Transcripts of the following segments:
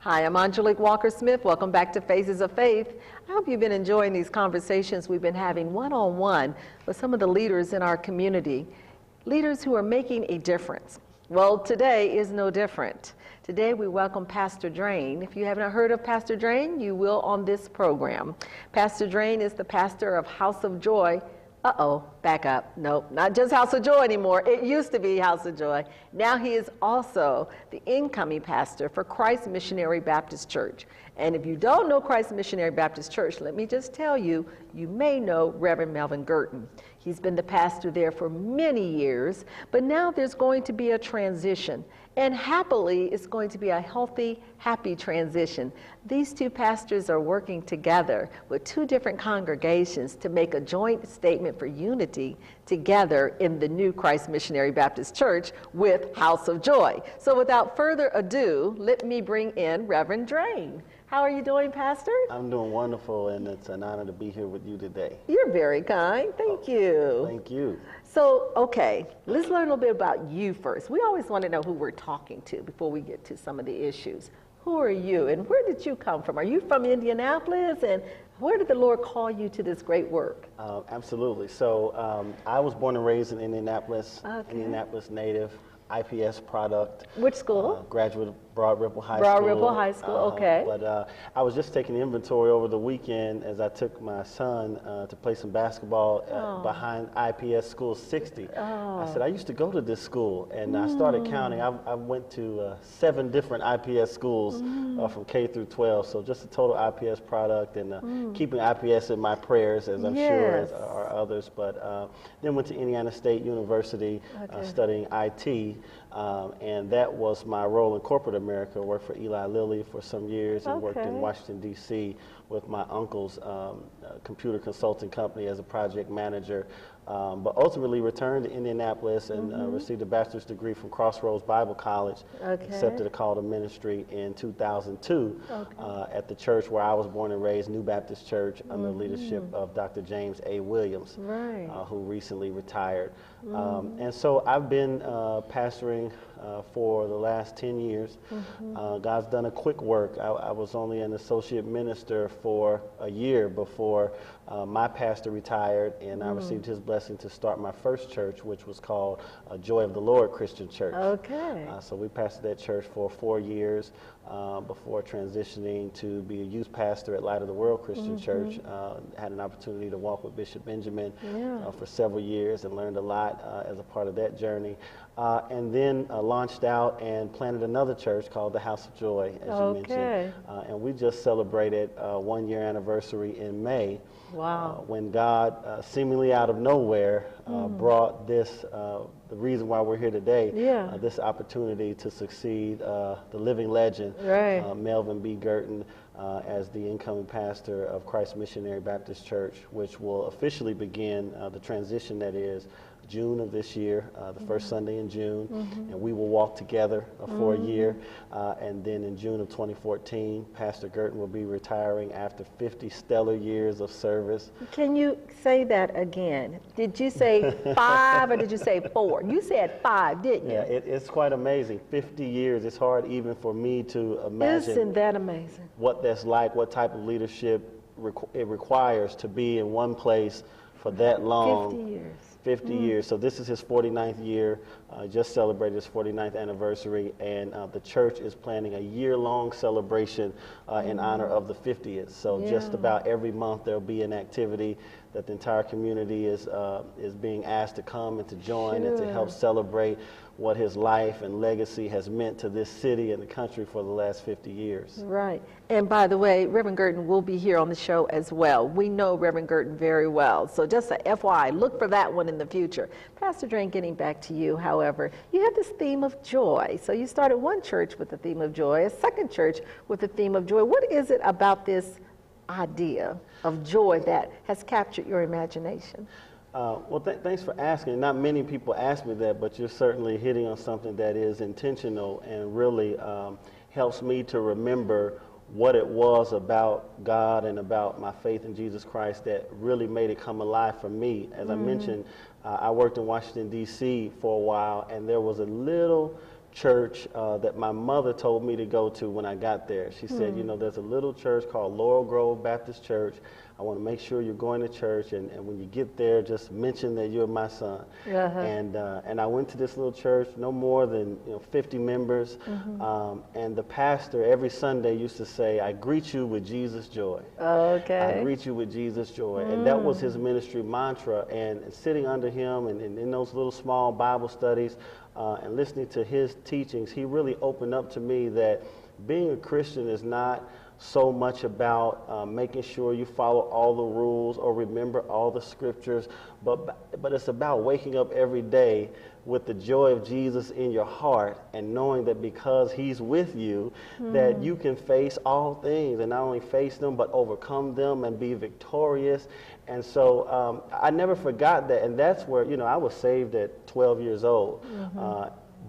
Hi, I'm Angelique Walker-Smith. Welcome back to Faces of Faith. I hope you've been enjoying these conversations we've been having one-on-one with some of the leaders in our community, leaders who are making a difference. Well, today is no different. Today we welcome Pastor Drane. If you haven't heard of Pastor Drane, you will on this program. Pastor Drane is the pastor of House of Joy. Back up. Nope, not just House of Joy anymore. It used to be House of Joy. Now he is also the incoming pastor for Christ Missionary Baptist Church. And if you don't know Christ Missionary Baptist Church, let me just tell you, you may know Reverend Melvin Gurton. He's been the pastor there for many years, but now there's going to be a transition. And happily, it's going to be a healthy, happy transition. These two pastors are working together with two different congregations to make a joint statement for unity together in the new Christ Missionary Baptist Church with House of Joy. So without further ado, let me bring in Reverend Drane. How are you doing, Pastor? I'm doing wonderful, and it's an honor to be here with you today. You're very kind. Thank you. Thank you. So, okay, let's learn a little bit about you first. We always want to know who we're talking to before we get to some of the issues. Who are you, and where did you come from? Are you from Indianapolis, and where did the Lord call you to this great work? Absolutely. So, I was born and raised in Indianapolis, Indianapolis native, IPS product. Which school? Graduate of Broad Ripple High School. Broad Ripple High School, okay. But I was just taking inventory over the weekend as I took my son to play some basketball behind IPS School 60. I said, I used to go to this school, and I started counting. I went to 7 different IPS schools from K through 12, so just a total IPS product, and keeping IPS in my prayers, as I'm sure as are others. But then went to Indiana State University studying IT. And that was my role in corporate America. I worked for Eli Lilly for some years and worked in Washington, D.C. with my uncle's computer consulting company as a project manager. But ultimately returned to Indianapolis and received a bachelor's degree from Crossroads Bible College. Accepted a call to ministry in 2002 at the church where I was born and raised, New Baptist Church, under the leadership of Dr. James A. Williams, who recently retired. And so I've been pastoring for the last 10 years. God's done a quick work. I was only an associate minister for a year before my pastor retired, and I received his blessing to start my first church, which was called Joy of the Lord Christian Church. So we pastored that church for 4 years before transitioning to be a youth pastor at Light of the World Christian Church. Had an opportunity to walk with Bishop Benjamin for several years and learned a lot as a part of that journey. And then launched out and planted another church called the House of Joy, as you mentioned. And we just celebrated 1 year anniversary in May. When God, seemingly out of nowhere, brought this, the reason why we're here today, this opportunity to succeed the living legend, Melvin B. Gurton, as the incoming pastor of Christ Missionary Baptist Church, which will officially begin the transition that is June of this year, the first Sunday in June, and we will walk together for a year. And then in June of 2014, Pastor Gurton will be retiring after 50 stellar years of service. Can you say that again? Did you say 5 or did you say 4? You said 5, didn't you? Yeah, it's quite amazing. 50 years, it's hard even for me to imagine. Isn't that amazing? What that's like, what type of leadership it requires to be in one place for that long. 50 years. 50 years. So this is his 49th year, just celebrated his 49th anniversary, and the church is planning a year-long celebration in honor of the 50th. So just about every month there'll be an activity that the entire community is being asked to come and to join and to help celebrate what his life and legacy has meant to this city and the country for the last 50 years. Right. And by the way, Reverend Gurton will be here on the show as well. We know Reverend Gurton very well. So just a FYI, look for that one in the future. Pastor Drane, getting back to you, however, you have this theme of joy. So you started one church with the theme of joy, a second church with the theme of joy. What is it about this idea of joy that has captured your imagination? Well, thanks for asking. Not many people ask me that, but you're certainly hitting on something that is intentional and really helps me to remember what it was about God and about my faith in Jesus Christ that really made it come alive for me. As I mentioned, I worked in Washington, D.C. for a while, and there was a little church that my mother told me to go to when I got there. She said, you know, there's a little church called Laurel Grove Baptist Church. I want to make sure you're going to church, and when you get there, just mention that you're my son. And I went to this little church, no more than 50 members, and the pastor every Sunday used to say, "I greet you with Jesus' joy." I greet you with Jesus' joy, and that was his ministry mantra. And sitting under him and in those little small Bible studies and listening to his teachings, he really opened up to me that being a Christian is not so much about making sure you follow all the rules or remember all the scriptures, but it's about waking up every day with the joy of Jesus in your heart and knowing that because he's with you, that you can face all things, and not only face them, but overcome them and be victorious. And so I never forgot that, and that's where, I was saved at 12 years old,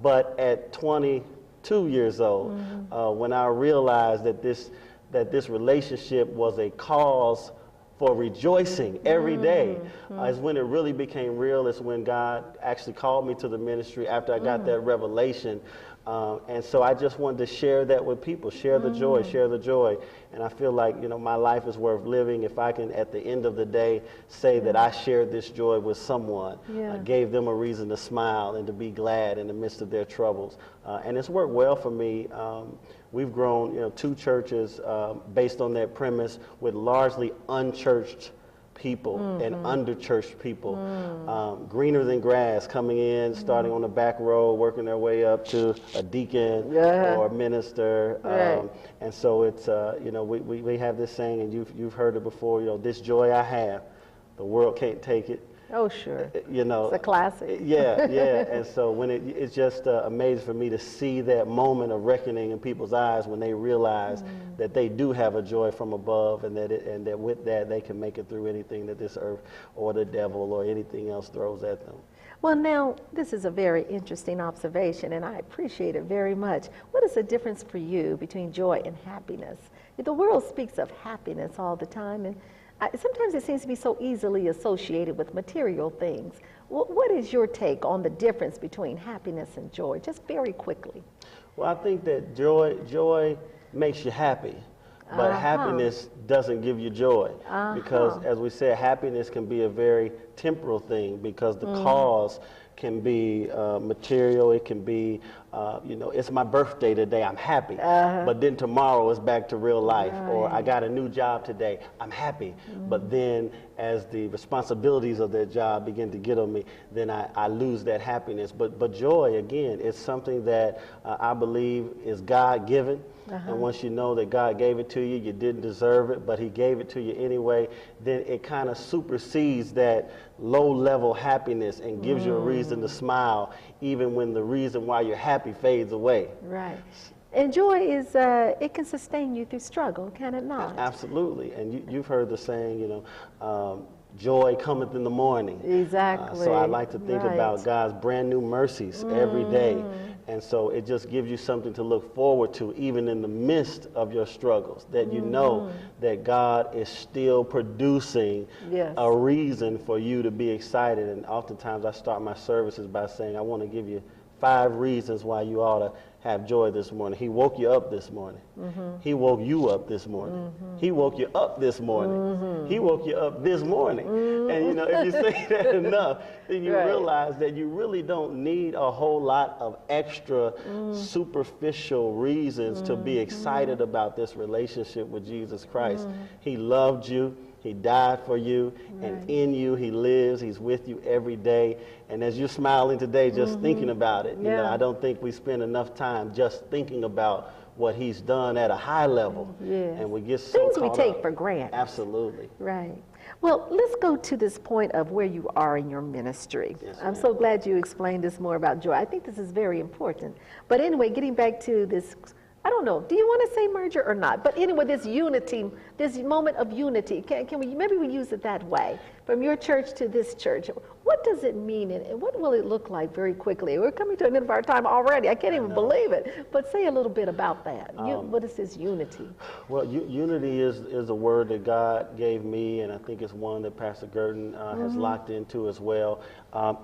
but at 22 years old, when I realized that this relationship was a cause for rejoicing every day, is when it really became real. It's when God actually called me to the ministry after I got that revelation. And so I just wanted to share that with people, share the joy, share the joy. And I feel like, my life is worth living if I can, at the end of the day, say that I shared this joy with someone, gave them a reason to smile and to be glad in the midst of their troubles. And it's worked well for me. We've grown, 2 churches based on that premise, with largely unchurched people and underchurched people, greener than grass, coming in, starting on the back row, working their way up to a deacon or a minister. And so it's, we have this saying, and you've heard it before, this joy I have, the world can't take it. Oh, sure. It's a classic. Yeah. And so when it's just amazing for me to see that moment of reckoning in people's eyes when they realize that they do have a joy from above, and that with that they can make it through anything that this earth or the devil or anything else throws at them. Well, now, this is a very interesting observation, and I appreciate it very much. What is the difference for you between joy and happiness? The world speaks of happiness all the time, and sometimes it seems to be so easily associated with material things. What is your take on the difference between happiness and joy, just very quickly? Well, I think that joy makes you happy, but happiness doesn't give you joy. Because, as we said, happiness can be a very temporal thing, because the cause can be material. It can be, it's my birthday today, I'm happy. But then tomorrow it's back to real life. Or I got a new job today, I'm happy. But then as the responsibilities of that job begin to get on me, then I lose that happiness. But joy, again, is something that I believe is God-given. And once you know that God gave it to you, you didn't deserve it, but he gave it to you anyway, then it kind of supersedes that low-level happiness and gives you a reason to smile, even when the reason why you're happy fades away. Right. And joy is, it can sustain you through struggle, can it not? Absolutely. And you've heard the saying, joy cometh in the morning. Exactly. So I like to think about God's brand new mercies every day. And so it just gives you something to look forward to, even in the midst of your struggles, that you know that God is still producing a reason for you to be excited. And oftentimes I start my services by saying, I want to give you 5 reasons why you ought to have joy this morning. He woke you up this morning. He woke you up this morning. He woke you up this morning. He woke you up this morning. And if you say that enough, then you realize that you really don't need a whole lot of extra superficial reasons to be excited about this relationship with Jesus Christ. He loved you. He died for you, and in you he lives. He's with you every day. And as you're smiling today, just thinking about it, I don't think we spend enough time just thinking about what he's done at a high level. And we get so things we take up. for granted. Absolutely. Right. Well, let's go to this point of where you are in your ministry. I'm so glad you explained this more about joy. I think this is very important. But anyway, getting back to this, I don't know, do you want to say merger or not? But anyway, this unity, this moment of unity, can we, maybe we use it that way, from your church to this church. What does it mean, and what will it look like very quickly? We're coming to an end of our time already. I can't even believe it. But say a little bit about that. What is this unity? Well, unity is a word that God gave me, and I think it's one that Pastor Gurdon has locked into as well.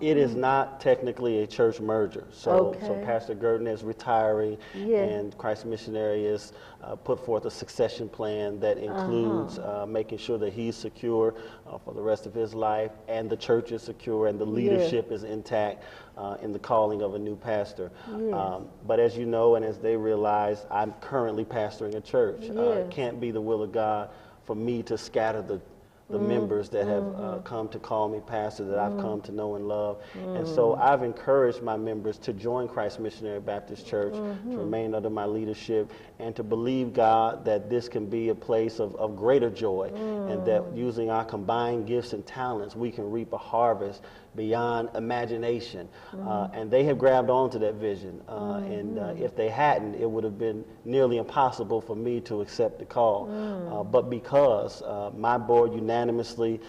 It is not technically a church merger. So Pastor Gurdon is retiring, and Christ Missionary is put forth a succession plan that includes making sure that he's secure for the rest of his life, and the church is secure, and the leadership is intact in the calling of a new pastor. But as you know, and as they realize, I'm currently pastoring a church. It can't be the will of God for me to scatter the members that have come to call me pastor, that I've come to know and love. And so I've encouraged my members to join Christ Missionary Baptist Church, to remain under my leadership, and to believe, God, that this can be a place of greater joy, and that using our combined gifts and talents, we can reap a harvest beyond imagination. And they have grabbed onto that vision. And if they hadn't, it would have been nearly impossible for me to accept the call. But because my board unanimously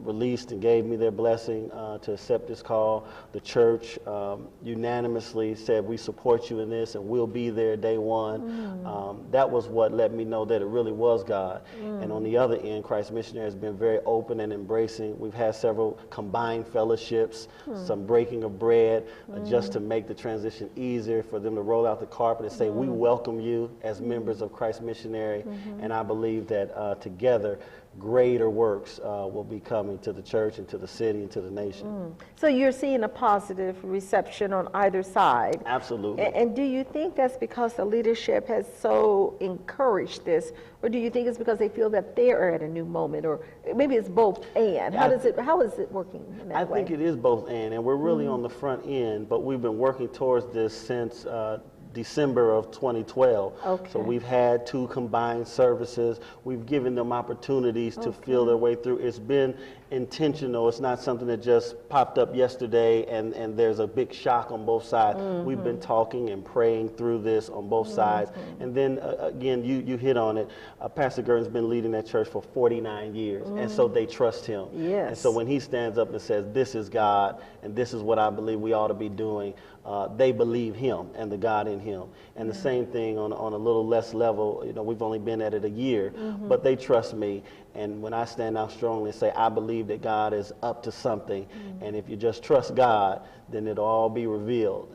released and gave me their blessing to accept this call, the church unanimously said, we support you in this and we'll be there day one. That was what let me know that it really was God. And on the other end, Christ Missionary has been very open and embracing. We've had several combined fellowships, some breaking of bread, just to make the transition easier for them to roll out the carpet and say, we welcome you as members of Christ Missionary. And I believe that together, greater works will be coming to the church and to the city and to the nation. So you're seeing a positive reception on either side. Absolutely. And do you think that's because the leadership has so encouraged this, or do you think it's because they feel that they're at a new moment, or maybe it's both and? How is it working in that way? I think it is both and we're really on the front end, but we've been working towards this since December of 2012. So we've had 2 combined services. We've given them opportunities to feel their way through. It's been intentional. It's not something that just popped up yesterday and there's a big shock on both sides. We've been talking and praying through this on both sides. And then again, you hit on it. Pastor Gurdon's been leading that church for 49 years, and so they trust him. And so when he stands up and says, this is God, and this is what I believe we ought to be doing, they believe him and the God in him. And the same thing on a little less level. You know, we've only been at it a year, but they trust me. And when I stand out strongly and say, I believe that God is up to something, and if you just trust God, then it'll all be revealed.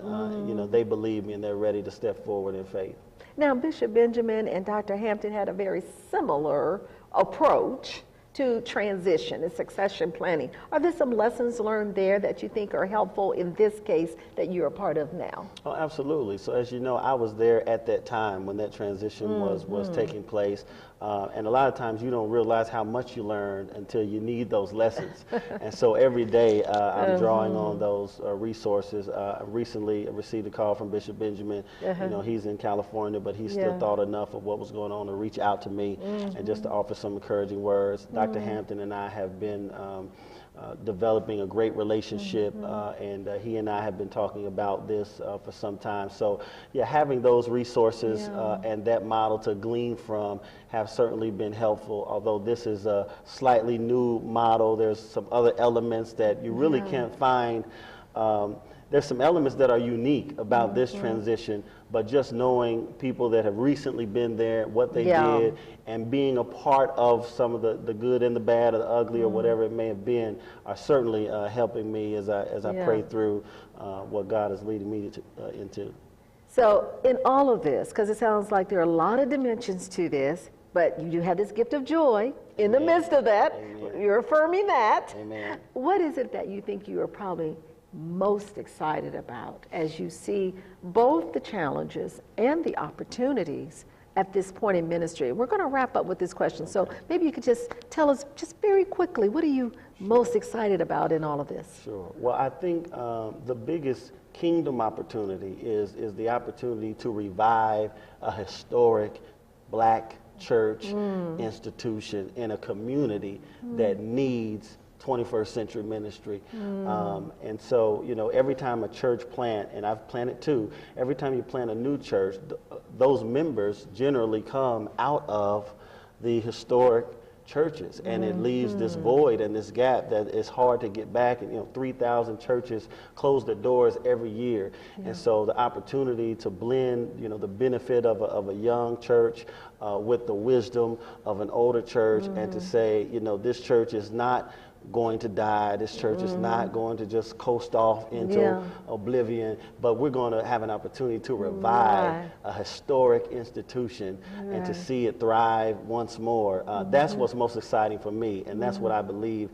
You know, they believe me and they're ready to step forward in faith. Now, Bishop Benjamin and Dr. Hampton had a very similar approach to transition and succession planning. Are there some lessons learned there that you think are helpful in this case that you're a part of now? Oh, absolutely. So as you know, I was there at that time when that transition was taking place. And a lot of times you don't realize how much you learned until you need those lessons. And so every day I'm drawing on those resources. I recently received a call from Bishop Benjamin. You know, he's in California, but he still thought enough of what was going on to reach out to me and just to offer some encouraging words. Dr. Hampton and I have been developing a great relationship, and he and I have been talking about this for some time. So yeah, having those resources and that model to glean from have certainly been helpful, although this is a slightly new model. There's some other elements that you really can't find. There's some elements that are unique about this transition, but just knowing people that have recently been there, what they did, and being a part of some of the good and the bad or the ugly or whatever it may have been are certainly helping me as I pray through what God is leading me into. So in all of this, because it sounds like there are a lot of dimensions to this, but you do have this gift of joy in the midst of that. You're affirming that. Amen. What is it that you think you are probably most excited about as you see both the challenges and the opportunities at this point in ministry? We're going to wrap up with this question. So maybe you could just tell us just very quickly, what are you most excited about in all of this? Sure. Well, I think the biggest kingdom opportunity is the opportunity to revive a historic Black church institution in a community that needs 21st century ministry. And so, you know, every time a church plant, and I've planted 2, every time you plant a new church, those members generally come out of the historic churches, and it leaves this void and this gap that is hard to get back. And 3,000 churches close their doors every year, and so the opportunity to blend the benefit of a young church with the wisdom of an older church, and to say this church is not going to die. This church is not going to just coast off into oblivion, but we're going to have an opportunity to revive a historic institution and to see it thrive once more. That's what's most exciting for me, and that's what I believe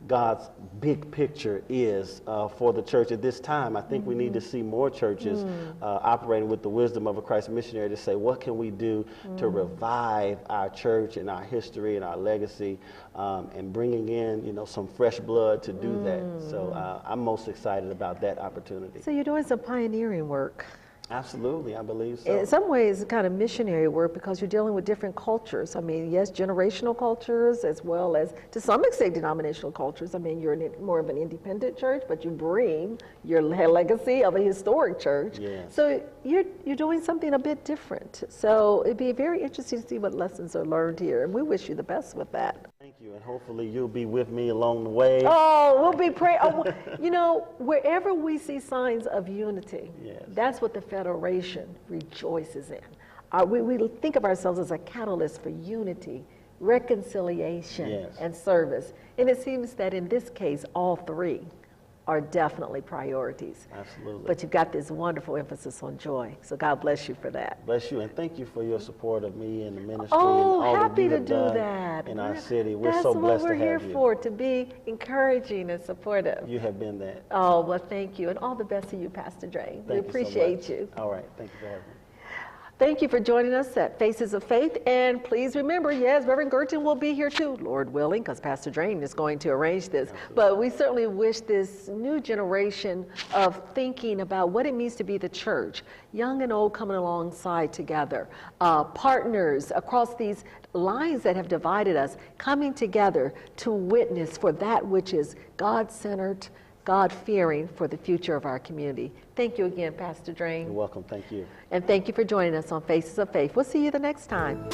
God's big picture is for the church at this time. I think we need to see more churches operating with the wisdom of a Christ missionary to say, what can we do to revive our church and our history and our legacy, and bringing in some fresh blood to do that. So I'm most excited about that opportunity. So you're doing some pioneering work. Absolutely, I believe so. In some ways, it's kind of missionary work because you're dealing with different cultures. I mean, yes, generational cultures as well as, to some extent, denominational cultures. I mean, you're more of an independent church, but you bring your legacy of a historic church. Yes. So you're doing something a bit different. So it'd be very interesting to see what lessons are learned here, and we wish you the best with that. Thank you, and hopefully you'll be with me along the way. Oh, we'll be praying. Wherever we see signs of unity, that's what the Federation rejoices in. We think of ourselves as a catalyst for unity, reconciliation, and service. And it seems that in this case, all three are definitely priorities. Absolutely. But you've got this wonderful emphasis on joy. So God bless you for that. Bless you, and thank you for your support of me and the ministry. Oh, and all happy that to you have do done that. in our city. We're so blessed to have you. That's what we're here for, to be encouraging and supportive. You have been that. Oh, well, thank you. And all the best to you, Pastor Drane. We appreciate you. All right. Thank you for having me. Thank you for joining us at Faces of Faith. And please remember, yes, Reverend Gerton will be here too, Lord willing, because Pastor Drane is going to arrange this. Absolutely. But we certainly wish this new generation of thinking about what it means to be the church, young and old coming alongside together, partners across these lines that have divided us, coming together to witness for that which is God-centered, God-fearing for the future of our community. Thank you again, Pastor Drane. You're welcome. Thank you. And thank you for joining us on Faces of Faith. We'll see you the next time.